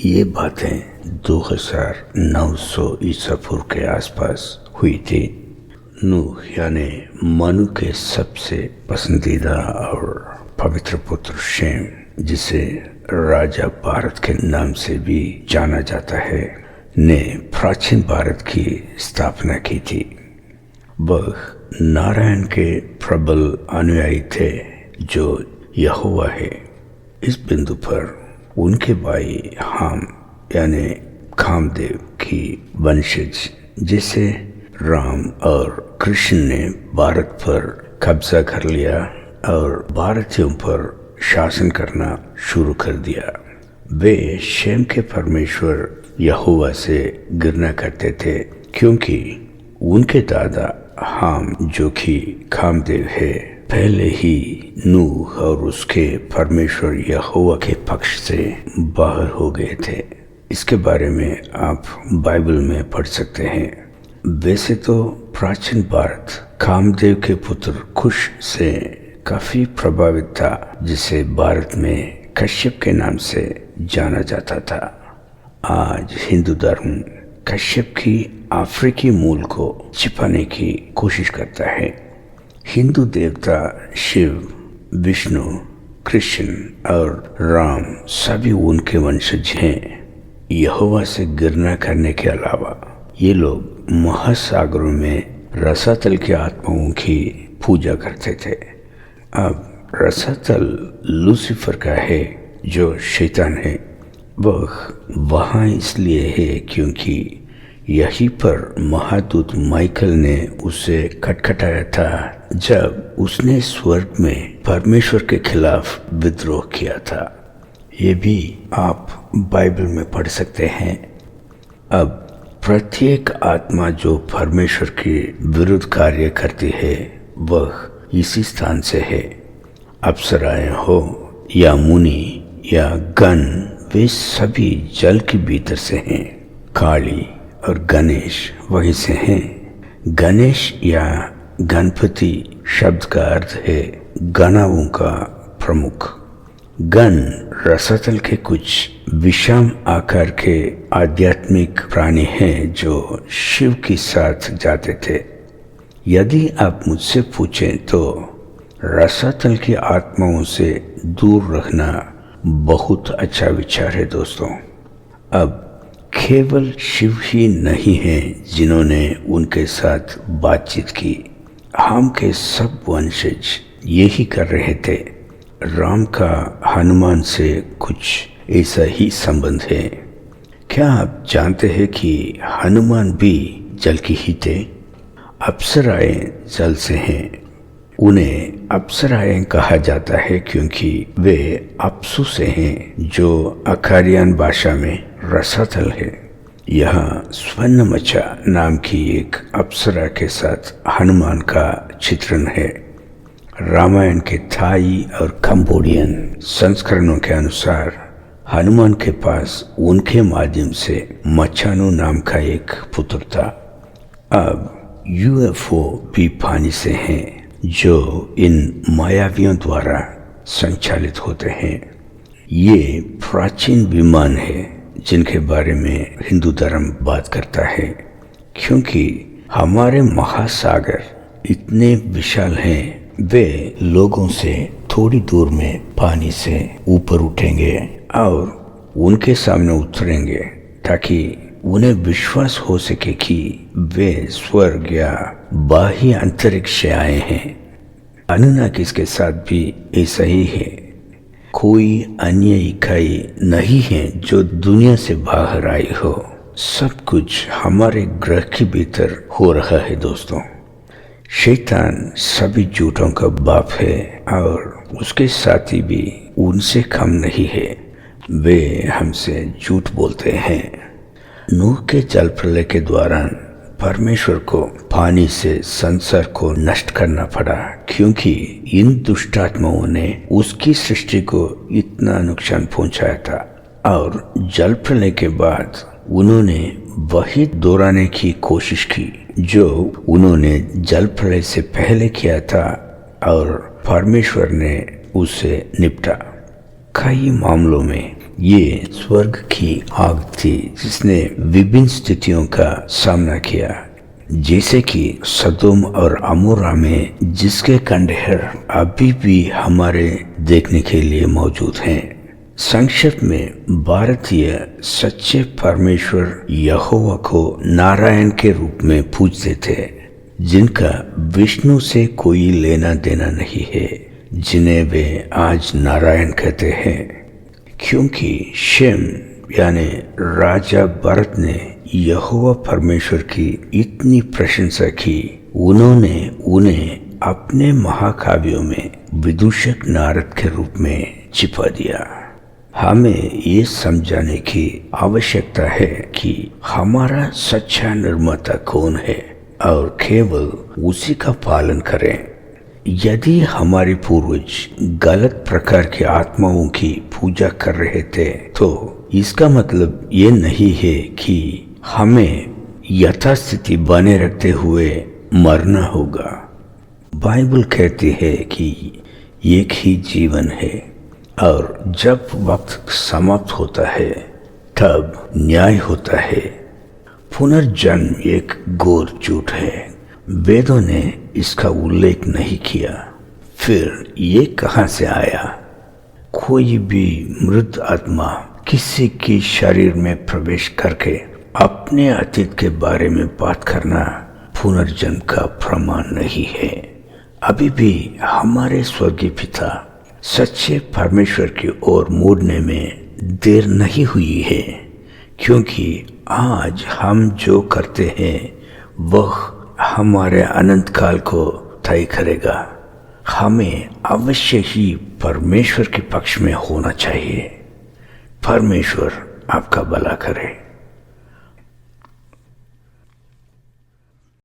ये बातें 2900 ईसा पूर्व के आसपास हुई थी। नूह यानी मनु के सबसे पसंदीदा और पवित्र पुत्र शेम, जिसे राजा भारत के नाम से भी जाना जाता है, ने प्राचीन भारत की स्थापना की थी। वह नारायण के प्रबल अनुयायी थे जो यहोवा है। इस बिंदु पर उनके भाई हाम यानी कामदेव की वंशज जिसे राम और कृष्ण ने भारत पर कब्जा कर लिया और भारतीयों पर शासन करना शुरू कर दिया। वे शेम के परमेश्वर यहोवा से घृणा करते थे, क्योंकि उनके दादा हाम, जो कि कामदेव है, पहले ही नूह और उसके परमेश्वर यहोवा के पक्ष से बाहर हो गए थे। इसके बारे में आप बाइबल में पढ़ सकते हैं। वैसे तो प्राचीन भारत कामदेव के पुत्र कुश से काफी प्रभावित था, जिसे भारत में कश्यप के नाम से जाना जाता था। आज हिंदू धर्म कश्यप की अफ्रीकी मूल को छिपाने की कोशिश करता है। हिंदू देवता शिव, विष्णु, कृष्ण और राम सभी उनके वंशज हैं। यहोवा से घृणा करने के अलावा ये लोग महासागरों में रसातल के आत्माओं की पूजा करते थे। अब रसातल लूसीफर का है, जो शैतान है। वह वहाँ इसलिए है क्योंकि यहीं पर महादूत माइकल ने उसे खटखटाया था जब उसने स्वर्ग में परमेश्वर के खिलाफ विद्रोह किया था। ये भी आप बाइबल में पढ़ सकते हैं। अब प्रत्येक आत्मा जो परमेश्वर के विरुद्ध कार्य करती है, वह इसी स्थान से है। अप्सराएं हो या मुनि या गण, वे सभी जल के भीतर से हैं। काली और गणेश वहीं से हैं। गणेश या गणपति शब्द का अर्थ है गणाओं का प्रमुख। गण रसातल के कुछ विषम आकार के आध्यात्मिक प्राणी हैं जो शिव के साथ जाते थे। यदि आप मुझसे पूछें तो रसातल की आत्माओं से दूर रहना बहुत अच्छा विचार है दोस्तों। अब केवल शिव ही नहीं है जिन्होंने उनके साथ बातचीत की। हाम के सब वंशज यही कर रहे थे। राम का हनुमान से कुछ ऐसा ही संबंध है। क्या आप जानते हैं कि हनुमान भी जल की ही थे? अप्सराएं जल से हैं। उन्हें अप्सराएं कहा जाता है क्योंकि वे अप्सु से हैं, जो अकारियन भाषा में रसातल है। यहाँ स्वर्णमचा नाम की एक अप्सरा के साथ हनुमान का चित्रण है। रामायण के थाई और कंबोडियन संस्करणों के अनुसार हनुमान के पास उनके माध्यम से मचानु नाम का एक पुत्र था। अब यूएफओ भी पानी से हैं, जो इन मायावियों द्वारा संचालित होते हैं। ये प्राचीन विमान है जिनके बारे में हिंदू धर्म बात करता है, क्योंकि हमारे महासागर इतने विशाल हैं। वे लोगों से थोड़ी दूर में पानी से ऊपर उठेंगे और उनके सामने उतरेंगे, ताकि उन्हें विश्वास हो सके कि वे स्वर्ग या बाह्य अंतरिक्ष से आए हैं। अनुनाकिस के साथ भी ऐसा ही है। कोई अन्य इकाई नहीं है जो दुनिया से बाहर आई हो। सब कुछ हमारे ग्रह के भीतर हो रहा है दोस्तों। शैतान सभी झूठों का बाप है और उसके साथी भी उनसे कम नहीं है। वे हमसे झूठ बोलते हैं। नूह के जल प्रलय के दौरान परमेश्वर को पानी से संसार को नष्ट करना पड़ा, क्योंकि इन दुष्ट आत्माओं ने उसकी सृष्टि को इतना नुकसान पहुंचाया था। और जल प्रलय के बाद उन्होंने वही दोहराने की कोशिश की जो उन्होंने जल प्रलय से पहले किया था, और परमेश्वर ने उसे निपटा। कई मामलों में ये स्वर्ग की आग थी जिसने विभिन्न स्थितियों का सामना किया, जैसे कि सदोम और अमोरा में, जिसके खंडहर अभी भी हमारे देखने के लिए मौजूद हैं। संक्षेप में भारतीय सच्चे परमेश्वर यहोवा को नारायण के रूप में पूजते थे, जिनका विष्णु से कोई लेना देना नहीं है, जिन्हें वे आज नारायण कहते हैं। क्योंकि शेम यानी राजा भरत ने यहोवा परमेश्वर की इतनी प्रशंसा की, उन्होंने उन्हें अपने महाकाव्यों में विदूषक नारद के रूप में छिपा दिया। हमें ये समझाने की आवश्यकता है कि हमारा सच्चा निर्माता कौन है और केवल उसी का पालन करें। यदि हमारे पूर्वज गलत प्रकार की आत्माओं की पूजा कर रहे थे, तो इसका मतलब ये नहीं है कि हमें यथास्थिति बने रखते हुए मरना होगा। बाइबल कहती है कि एक ही जीवन है और जब वक्त समाप्त होता है तब न्याय होता है। पुनर्जन्म एक घोर झूठ है। वेदों ने इसका उल्लेख नहीं किया। फिर ये कहाँ से आया? कोई भी मृत आत्मा किसी के शरीर में प्रवेश करके अपने अतीत के बारे में बात करना पुनर्जन्म का प्रमाण नहीं है। अभी भी हमारे स्वर्गीय पिता सच्चे परमेश्वर की ओर मुड़ने में देर नहीं हुई है, क्योंकि आज हम जो करते हैं वह हमारे अनंत काल को तय करेगा। हमें अवश्य ही परमेश्वर के पक्ष में होना चाहिए। परमेश्वर आपका भला करे।